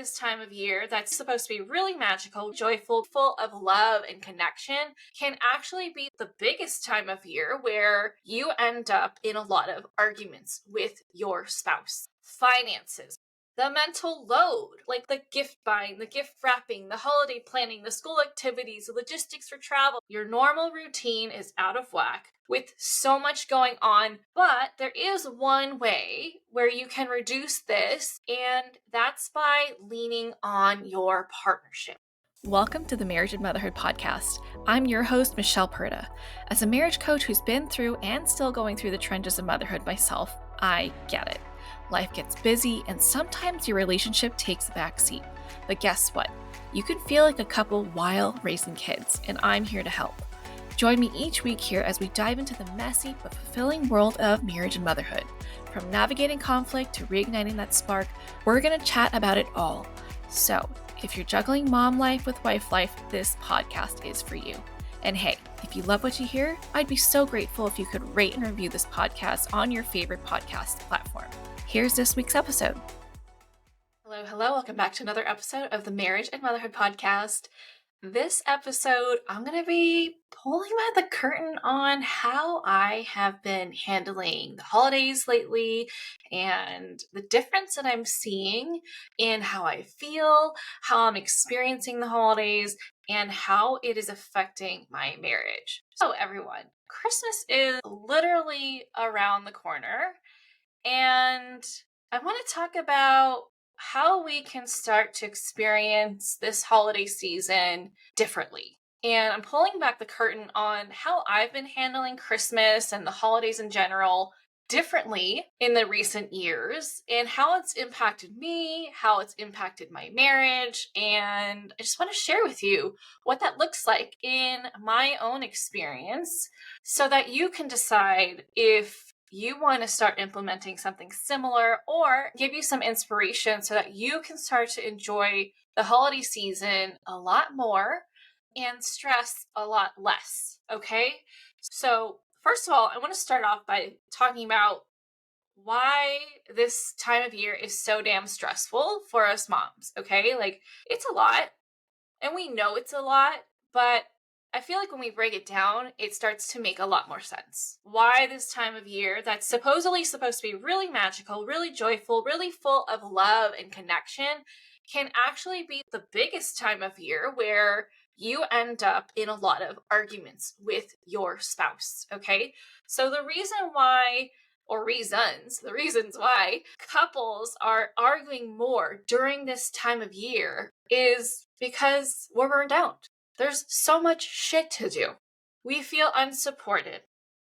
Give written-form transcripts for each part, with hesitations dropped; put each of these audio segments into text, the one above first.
this time of year that's supposed to be really magical, joyful, full of love and connection can actually be the biggest time of year where you end up in a lot of arguments with your spouse. Finances, the mental load, like the gift buying, the gift wrapping, the holiday planning, the school activities, the logistics for travel. Your normal routine is out of whack with so much going on, but there is one way where you can reduce this, and that's by leaning on your partnership. Welcome to the Marriage Motherhood Podcast. I'm your host, Michelle Perda. As a marriage coach who's been through and still going through the trenches of motherhood myself, I get it. Life gets busy, and sometimes your relationship takes a back seat. But guess what? You can feel like a couple while raising kids, and I'm here to help. Join me each week here as we dive into the messy but fulfilling world of marriage and motherhood. From navigating conflict to reigniting that spark, we're going to chat about it all. So, if you're juggling mom life with wife life, this podcast is for you. And hey, if you love what you hear, I'd be so grateful if you could rate and review this podcast on your favorite podcast platform. Here's this week's episode. Hello. Welcome back to another episode of the Marriage and Motherhood Podcast. This episode, I'm going to be pulling back the curtain on how I have been handling the holidays lately and the difference that I'm seeing in how I feel, how I'm experiencing the holidays, and how it is affecting my marriage. So everyone, Christmas is literally around the corner, and I want to talk about how we can start to experience this holiday season differently. And I'm pulling back the curtain on how I've been handling Christmas and the holidays in general differently in the recent years, and how it's impacted me, how it's impacted my marriage. And I just want to share with you what that looks like in my own experience so that you can decide if you want to start implementing something similar or give you some inspiration so that you can start to enjoy the holiday season a lot more and stress a lot less, okay? So first of all, I want to start off by talking about why this time of year is so damn stressful for us moms, okay? Like, it's a lot, and we know it's a lot, but I feel like when we break it down, it starts to make a lot more sense. Why this time of year that's supposedly supposed to be really magical, really joyful, really full of love and connection can actually be the biggest time of year where you end up in a lot of arguments with your spouse, okay? So the reasons why couples are arguing more during this time of year is because we're burned out. There's so much shit to do. We feel unsupported.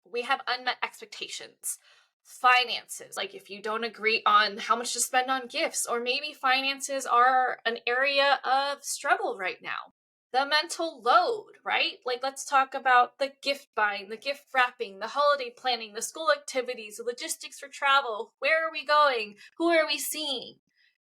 We have unmet expectations. Finances, like if you don't agree on how much to spend on gifts, or maybe finances are an area of struggle right now. The mental load, right? Like, let's talk about the gift buying, the gift wrapping, the holiday planning, the school activities, the logistics for travel. Where are we going? Who are we seeing?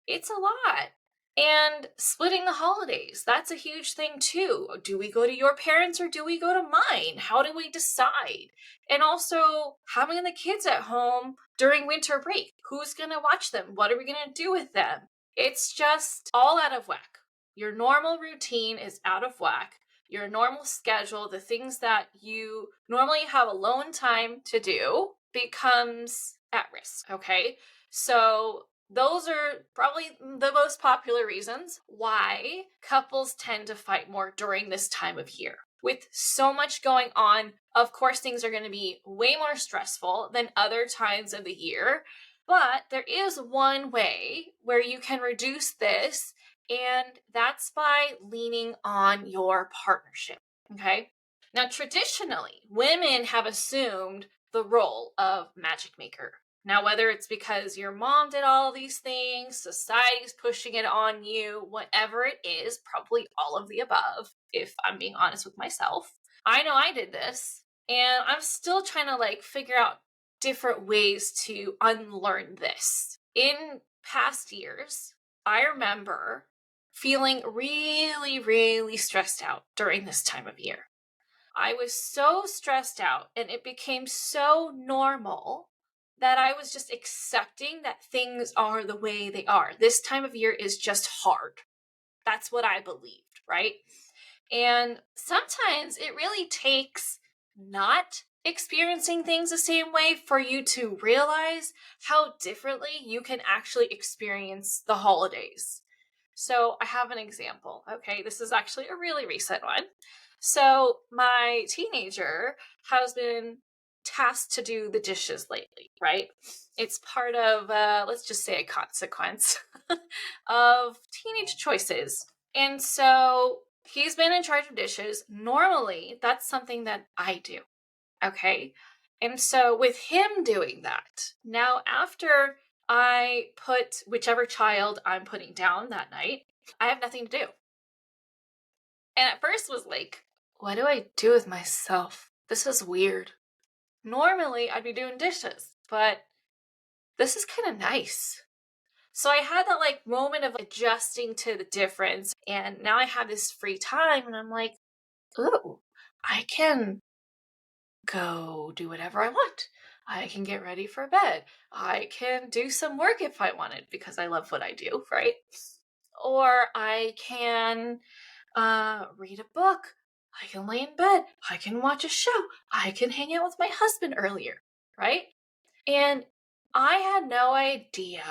It's a lot. And splitting the holidays, that's a huge thing too. Do we go to your parents or do we go to mine? How do we decide? And also having the kids at home during winter break. Who's going to watch them? What are we going to do with them? It's just all out of whack. Your normal routine is out of whack. Your normal schedule, the things that you normally have alone time to do, becomes at risk, okay? So those are probably the most popular reasons why couples tend to fight more during this time of year. With so much going on, of course, things are going to be way more stressful than other times of the year. But there is one way where you can reduce this, and that's by leaning on your partnership, okay? Now, traditionally, women have assumed the role of magic maker. Now, whether it's because your mom did all these things, society's pushing it on you, whatever it is, probably all of the above, if I'm being honest with myself. I know I did this, and I'm still trying to figure out different ways to unlearn this. In past years, I remember feeling really, really stressed out during this time of year. I was so stressed out, and it became so normal that I was just accepting that things are the way they are. This time of year is just hard. That's what I believed, right? And sometimes it really takes not experiencing things the same way for you to realize how differently you can actually experience the holidays. So I have an example. Okay, this is actually a really recent one. So my teenager has been tasked to do the dishes lately, right? It's part of, let's just say, a consequence of teenage choices. And so he's been in charge of dishes. Normally, that's something that I do. Okay. And so with him doing that, now after I put whichever child I'm putting down that night, I have nothing to do. And at first was like, what do I do with myself? This is weird. Normally I'd be doing dishes, but this is kind of nice. So I had that like moment of adjusting to the difference. And now I have this free time and I'm like, ooh, I can go do whatever I want. I can get ready for bed. I can do some work if I wanted because I love what I do, right? Or I can read a book. I can lay in bed. I can watch a show. I can hang out with my husband earlier, right? And I had no idea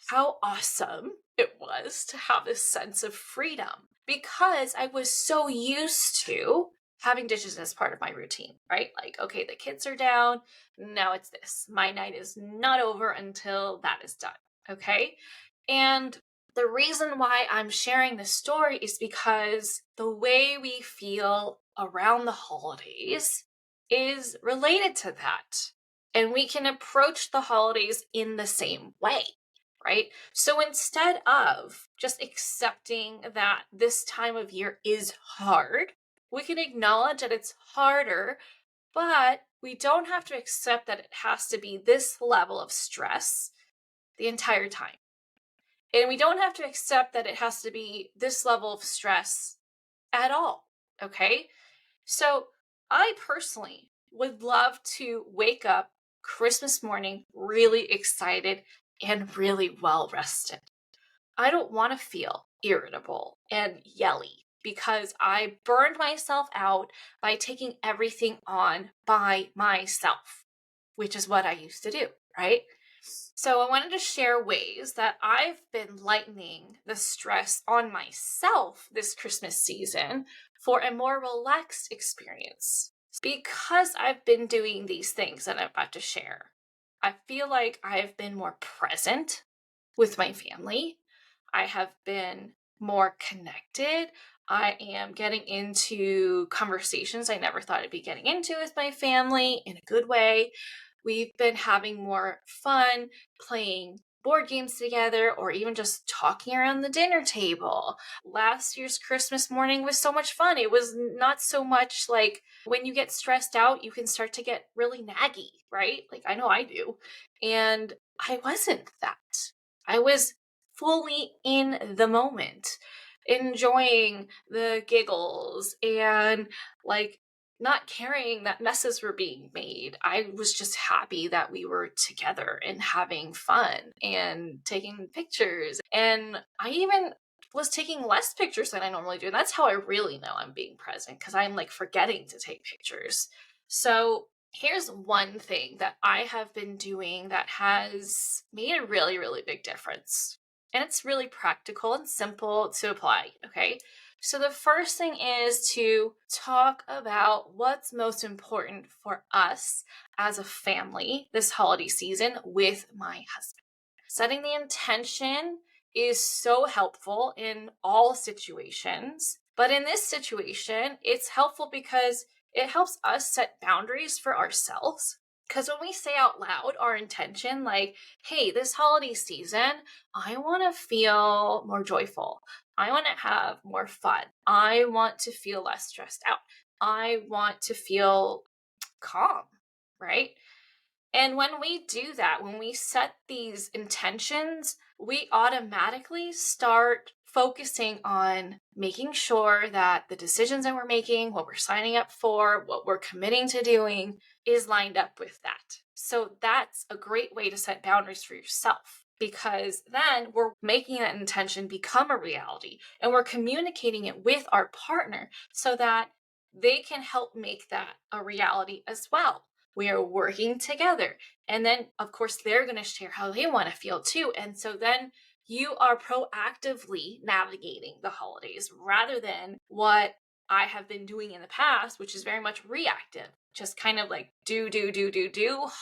how awesome it was to have this sense of freedom because I was so used to having dishes as part of my routine, right? Like, okay, the kids are down. Now it's this. My night is not over until that is done. Okay. And the reason why I'm sharing this story is because the way we feel around the holidays is related to that. And we can approach the holidays in the same way, right? So instead of just accepting that this time of year is hard, we can acknowledge that it's harder, but we don't have to accept that it has to be this level of stress the entire time. And we don't have to accept that it has to be this level of stress at all, okay? So I personally would love to wake up Christmas morning really excited and really well rested. I don't want to feel irritable and yelly because I burned myself out by taking everything on by myself, which is what I used to do, right? So I wanted to share ways that I've been lightening the stress on myself this Christmas season for a more relaxed experience. Because I've been doing these things that I'm about to share, I feel like I've been more present with my family. I have been more connected. I am getting into conversations I never thought I'd be getting into with my family in a good way. We've been having more fun playing board games together or even just talking around the dinner table. Last year's Christmas morning was so much fun. It was not so much like when you get stressed out, you can start to get really naggy, right? Like I know I do. And I wasn't that. I was fully in the moment, enjoying the giggles and like not caring that messes were being made. I was just happy that we were together and having fun and taking pictures. And I even was taking less pictures than I normally do. And that's how I really know I'm being present because I'm like forgetting to take pictures. So here's one thing that I have been doing that has made a really, really big difference. And it's really practical and simple to apply, okay? So the first thing is to talk about what's most important for us as a family this holiday season with my husband. Setting the intention is so helpful in all situations, but in this situation, it's helpful because it helps us set boundaries for ourselves. Because when we say out loud our intention, like, hey, this holiday season, I want to feel more joyful. I want to have more fun. I want to feel less stressed out. I want to feel calm, right? And when we do that, when we set these intentions, we automatically start focusing on making sure that the decisions that we're making, what we're signing up for, what we're committing to doing is lined up with that. So that's a great way to set boundaries for yourself, because then we're making that intention become a reality and we're communicating it with our partner so that they can help make that a reality as well. We are working together. And then, of course, they're going to share how they want to feel too. And so then you are proactively navigating the holidays rather than what I have been doing in the past, which is very much reactive. Just kind of like do,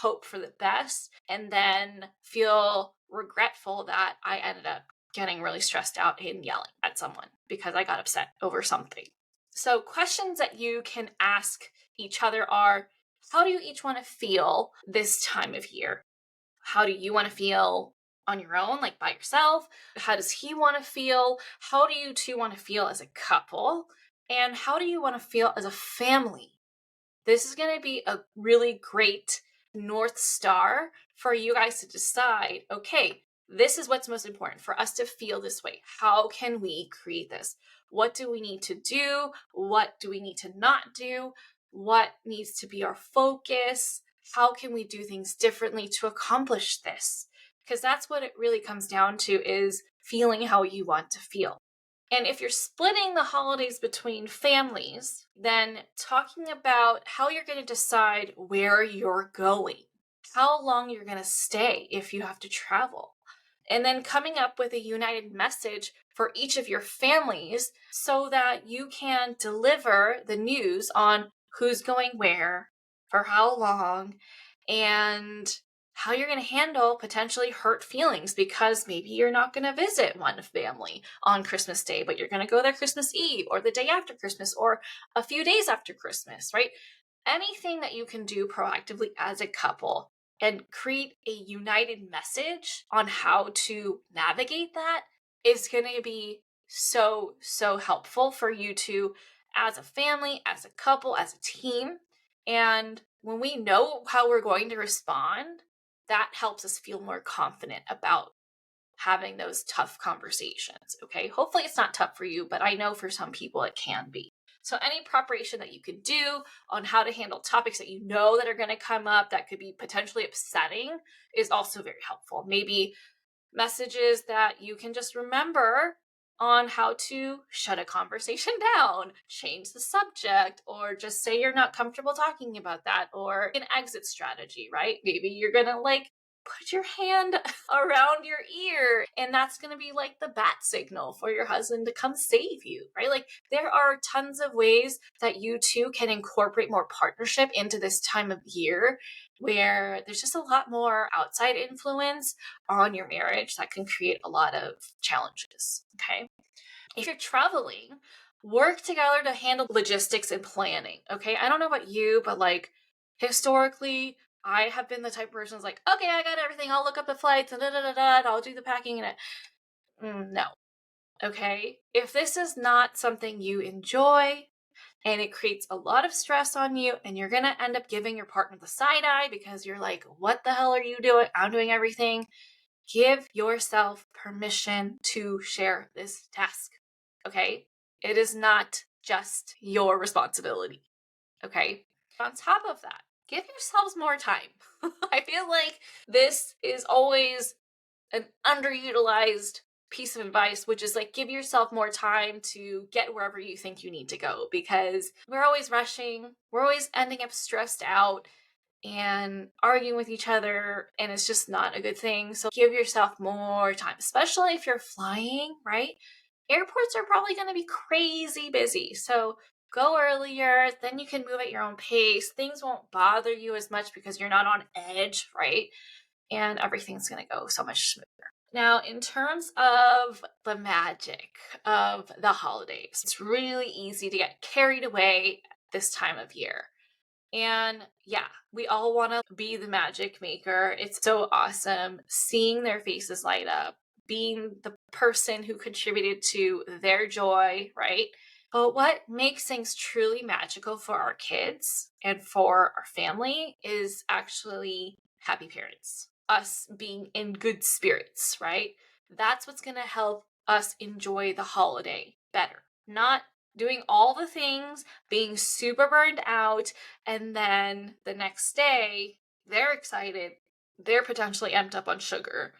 hope for the best, and then feel regretful that I ended up getting really stressed out and yelling at someone because I got upset over something. So, questions that you can ask each other are, how do you each want to feel this time of year? How do you want to feel on your own, like by yourself? How does he want to feel? How do you two want to feel as a couple? And how do you want to feel as a family? This is going to be a really great North Star for you guys to decide, okay, this is what's most important for us to feel this way. How can we create this? What do we need to do? What do we need to not do? What needs to be our focus? How can we do things differently to accomplish this? Because that's what it really comes down to, is feeling how you want to feel. And if you're splitting the holidays between families, then talking about how you're going to decide where you're going, how long you're going to stay if you have to travel, and then coming up with a united message for each of your families so that you can deliver the news on who's going where, for how long, and how you're going to handle potentially hurt feelings, because maybe you're not going to visit one family on Christmas Day, but you're going to go there Christmas Eve or the day after Christmas or a few days after Christmas, right? Anything that you can do proactively as a couple and create a united message on how to navigate that is going to be so, so helpful for you two as a family, as a couple, as a team. And when we know how we're going to respond, that helps us feel more confident about having those tough conversations. Okay. Hopefully it's not tough for you, but I know for some people it can be. So any preparation that you could do on how to handle topics that you know that are going to come up that could be potentially upsetting is also very helpful. Maybe messages that you can just remember on how to shut a conversation down, change the subject, or just say you're not comfortable talking about that, or an exit strategy, right? Maybe you're gonna like put your hand around your ear, and that's gonna be like the bat signal for your husband to come save you, right? Like there are tons of ways that you two can incorporate more partnership into this time of year where there's just a lot more outside influence on your marriage that can create a lot of challenges. Okay. If you're traveling, work together to handle logistics and planning. Okay. I don't know about you, but like historically, I have been the type of person who's like, okay, I got everything. I'll look up the flights and I'll do the packing and it. No. Okay. If this is not something you enjoy, and it creates a lot of stress on you, and you're going to end up giving your partner the side eye because you're like, what the hell are you doing? I'm doing everything. Give yourself permission to share this task. Okay. It is not just your responsibility. Okay. On top of that, give yourselves more time. I feel like this is always an underutilized piece of advice, which is like, give yourself more time to get wherever you think you need to go, because we're always rushing, we're always ending up stressed out and arguing with each other, and it's just not a good thing. So give yourself more time, especially if you're flying, right? Airports are probably going to be crazy busy, so go earlier, then you can move at your own pace. Things won't bother you as much because you're not on edge, right? And everything's going to go so much smoother. Now, in terms of the magic of the holidays, it's really easy to get carried away this time of year. And yeah, we all want to be the magic maker. It's so awesome seeing their faces light up, being the person who contributed to their joy, right? But what makes things truly magical for our kids and for our family is actually happy parents, us being in good spirits, right? That's what's going to help us enjoy the holiday better. Not doing all the things, being super burned out, and then the next day They're excited. They're potentially amped up on sugar,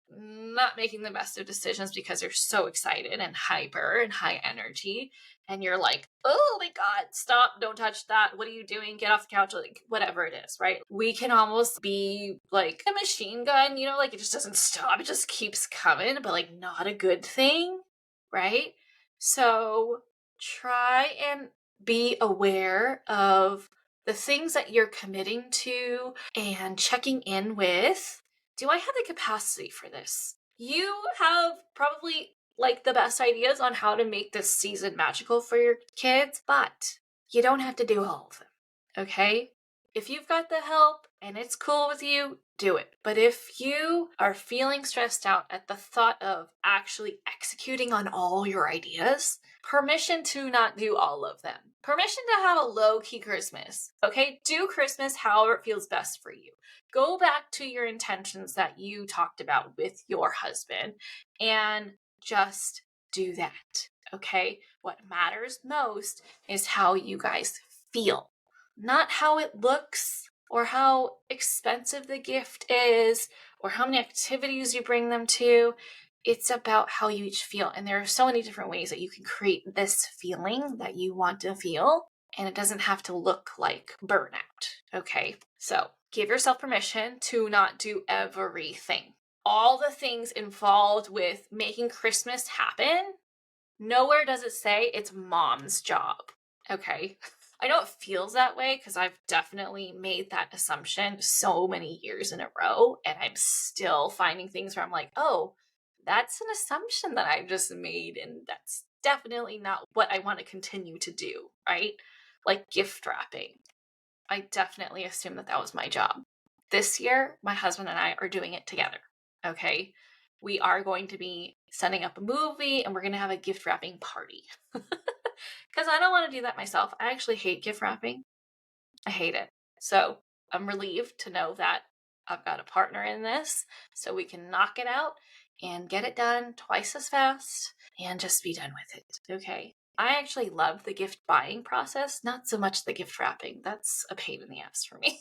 not making the best of decisions because they're so excited and hyper and high energy. And you're like, oh my God, stop, don't touch that. What are you doing? Get off the couch, like whatever it is, right? We can almost be like a machine gun, like it just doesn't stop. It just keeps coming, but like not a good thing, right? So try and be aware of the things that you're committing to and checking in with, do I have the capacity for this? You have probably like the best ideas on how to make this season magical for your kids, but you don't have to do all of them. Okay? If you've got the help and it's cool with you, do it. But if you are feeling stressed out at the thought of actually executing on all your ideas, permission to not do all of them. Permission to have a low-key Christmas. Okay? Do Christmas however it feels best for you. Go back to your intentions that you talked about with your husband and just do that. Okay? What matters most is how you guys feel, not how it looks or how expensive the gift is or how many activities you bring them to. It's about how you each feel. And there are so many different ways that you can create this feeling that you want to feel. And it doesn't have to look like burnout. Okay. So give yourself permission to not do everything. All the things involved with making Christmas happen, nowhere does it say it's mom's job. Okay. I know it feels that way because I've definitely made that assumption so many years in a row. And I'm still finding things where I'm like, oh, that's an assumption that I've just made. And that's definitely not what I want to continue to do, right? Like gift wrapping. I definitely assumed that was my job. This year, my husband and I are doing it together. Okay. We are going to be setting up a movie and we're going to have a gift wrapping party. Because I don't want to do that myself. I actually hate gift wrapping. I hate it. So I'm relieved to know that I've got a partner in this so we can knock it out and get it done twice as fast and just be done with it. Okay. I actually love the gift buying process, not so much the gift wrapping. That's a pain in the ass for me.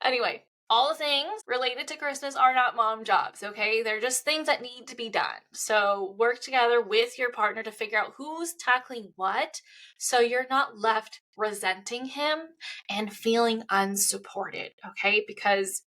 Anyway, all the things related to Christmas are not mom jobs, okay? They're just things that need to be done. So work together with your partner to figure out who's tackling what so you're not left resenting him and feeling unsupported, okay? Because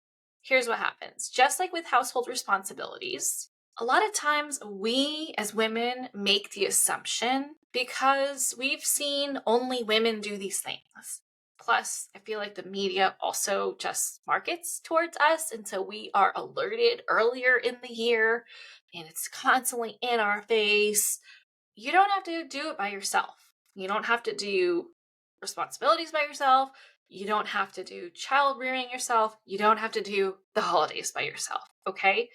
here's what happens. Just like with household responsibilities, a lot of times we as women make the assumption because we've seen only women do these things. Plus, I feel like the media also just markets towards us. And so we are alerted earlier in the year and it's constantly in our face. You don't have to do it by yourself. You don't have to do responsibilities by yourself. You don't have to do child rearing yourself. You don't have to do the holidays by yourself. Okay.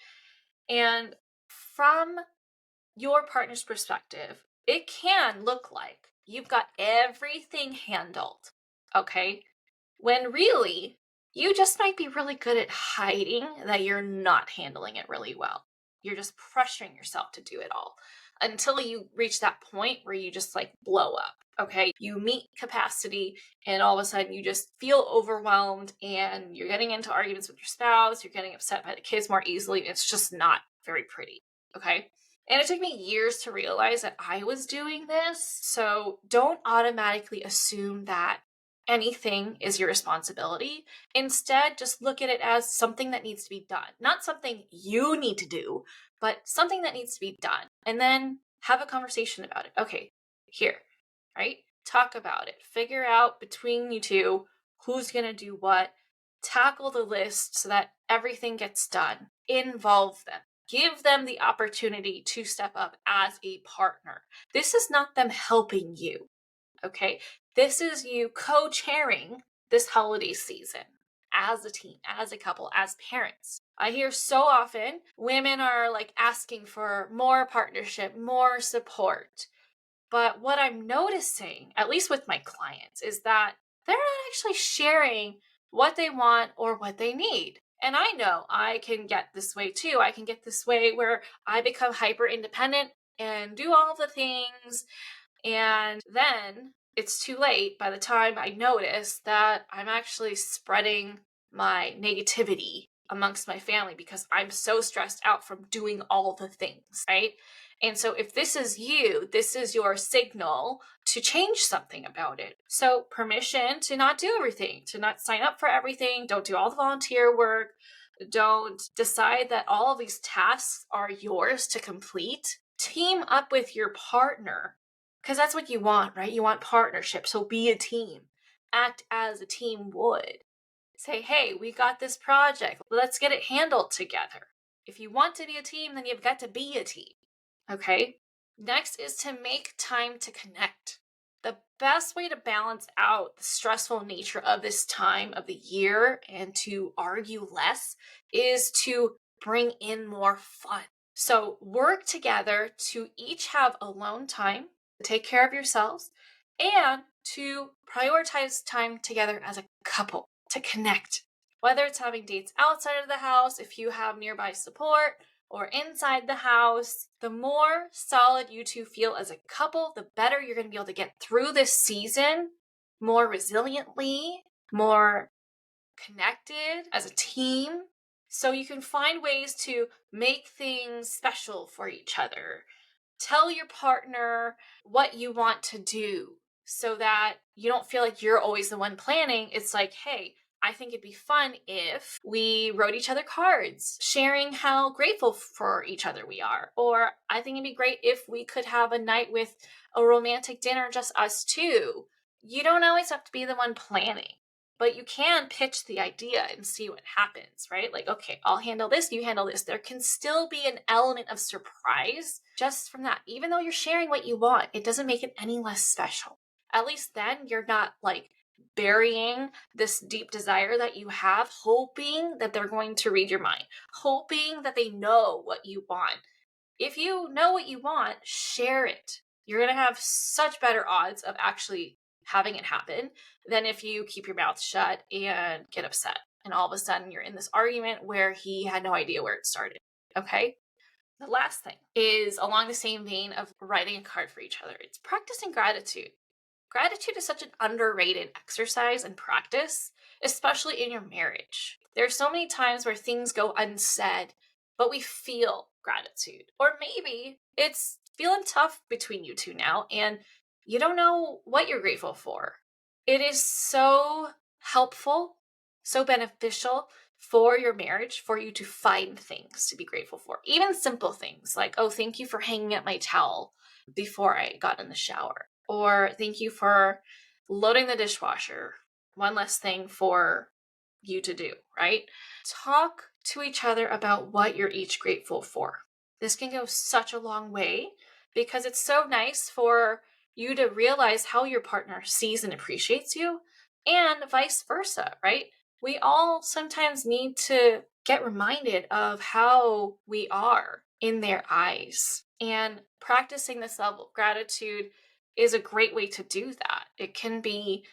And from your partner's perspective, it can look like you've got everything handled. Okay. When really, you just might be really good at hiding that you're not handling it really well. You're just pressuring yourself to do it all until you reach that point where you just like blow up. Okay. You meet capacity and all of a sudden you just feel overwhelmed and you're getting into arguments with your spouse. You're getting upset by the kids more easily. It's just not very pretty. Okay. And it took me years to realize that I was doing this. So don't automatically assume that anything is your responsibility. Instead, just look at it as something that needs to be done. Not something you need to do, but something that needs to be done. And then have a conversation about it. Okay, here, right? Talk about it. Figure out between you two who's going to do what. Tackle the list so that everything gets done. Involve them. Give them the opportunity to step up as a partner. This is not them helping you. Okay, this is you co-chairing this holiday season as a team, as a couple, as parents. I hear so often women are like asking for more partnership, more support. But what I'm noticing, at least with my clients, is that they're not actually sharing what they want or what they need. And I know I can get this way too. I can get this way where I become hyper independent and do all the things. And then it's too late by the time I notice that I'm actually spreading my negativity amongst my family because I'm so stressed out from doing all the things, right? And so if this is you, this is your signal to change something about it. So permission to not do everything, to not sign up for everything, don't do all the volunteer work, don't decide that all of these tasks are yours to complete. Team up with your partner because that's what you want, right? You want partnership. So be a team. Act as a team would. Say, hey, we got this project. Let's get it handled together. If you want to be a team, then you've got to be a team. Okay? Next is to make time to connect. The best way to balance out the stressful nature of this time of the year and to argue less is to bring in more fun. So work together to each have alone time, to take care of yourselves, and to prioritize time together as a couple, to connect. Whether it's having dates outside of the house, if you have nearby support, or inside the house, the more solid you two feel as a couple, the better you're going to be able to get through this season more resiliently, more connected as a team. So you can find ways to make things special for each other. Tell your partner what you want to do so that you don't feel like you're always the one planning. It's like, hey, I think it'd be fun if we wrote each other cards, sharing how grateful for each other we are. Or I think it'd be great if we could have a night with a romantic dinner, just us two. You don't always have to be the one planning, but you can pitch the idea and see what happens, right? Like, okay, I'll handle this, you handle this. There can still be an element of surprise just from that. Even though you're sharing what you want, it doesn't make it any less special. At least then you're not like burying this deep desire that you have, hoping that they're going to read your mind, hoping that they know what you want. If you know what you want, share it. You're going to have such better odds of actually having it happen than if you keep your mouth shut and get upset. And all of a sudden you're in this argument where he had no idea where it started. Okay? The last thing is along the same vein of writing a card for each other. It's practicing gratitude. Gratitude is such an underrated exercise and practice, especially in your marriage. There are so many times where things go unsaid, but we feel gratitude. Or maybe it's feeling tough between you two now and you don't know what you're grateful for. It is so helpful, so beneficial for your marriage for you to find things to be grateful for. Even simple things like, oh, thank you for hanging up my towel before I got in the shower. Or thank you for loading the dishwasher. One less thing for you to do, right? Talk to each other about what you're each grateful for. This can go such a long way because it's so nice for you to realize how your partner sees and appreciates you and vice versa, right? We all sometimes need to get reminded of how we are in their eyes. And practicing this level of gratitude is a great way to do that. It can be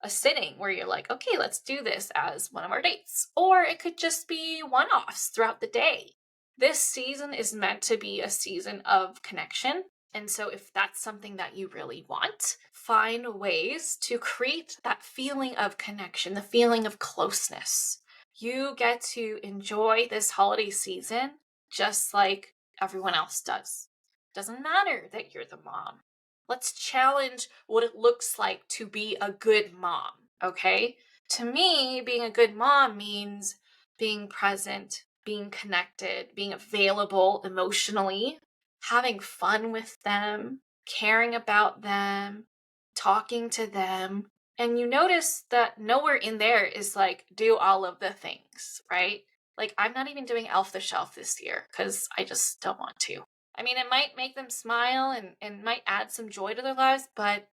a sitting where you're like, okay, let's do this as one of our dates. Or it could just be one-offs throughout the day. This season is meant to be a season of connection. And so if that's something that you really want, find ways to create that feeling of connection, the feeling of closeness. You get to enjoy this holiday season just like everyone else does. Doesn't matter that you're the mom. Let's challenge what it looks like to be a good mom, okay? To me, being a good mom means being present, being connected, being available emotionally, having fun with them, caring about them, talking to them. And you notice that nowhere in there is like, do all of the things, right? Like, I'm not even doing Elf the Shelf this year because I just don't want to. I mean, it might make them smile and might add some joy to their lives, but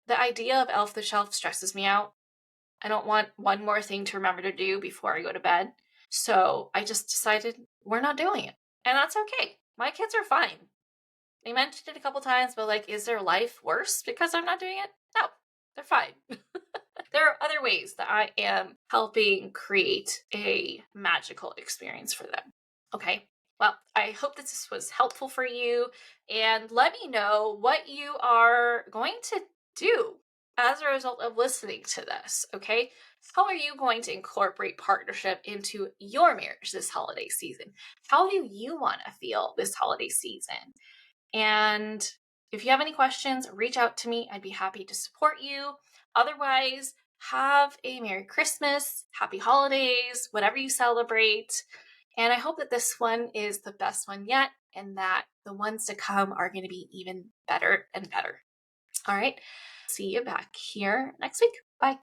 the idea of Elf the Shelf stresses me out. I don't want one more thing to remember to do before I go to bed. So I just decided we're not doing it. And that's okay. My kids are fine. They mentioned it a couple times, but like, is their life worse because I'm not doing it? No, they're fine. There are other ways that I am helping create a magical experience for them. Okay. Well, I hope that this was helpful for you, and let me know what you are going to do as a result of listening to this, okay? How are you going to incorporate partnership into your marriage this holiday season? How do you want to feel this holiday season? And if you have any questions, reach out to me. I'd be happy to support you. Otherwise, have a Merry Christmas, Happy Holidays, whatever you celebrate. And I hope that this one is the best one yet and that the ones to come are going to be even better and better. All right. See you back here next week. Bye.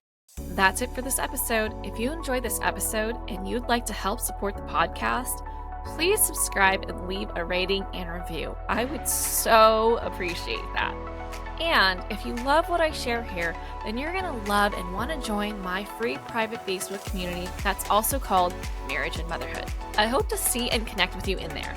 That's it for this episode. If you enjoyed this episode and you'd like to help support the podcast, please subscribe and leave a rating and review. I would so appreciate that. And if you love what I share here, then you're going to love and want to join my free private Facebook community that's also called Marriage and Motherhood. I hope to see and connect with you in there.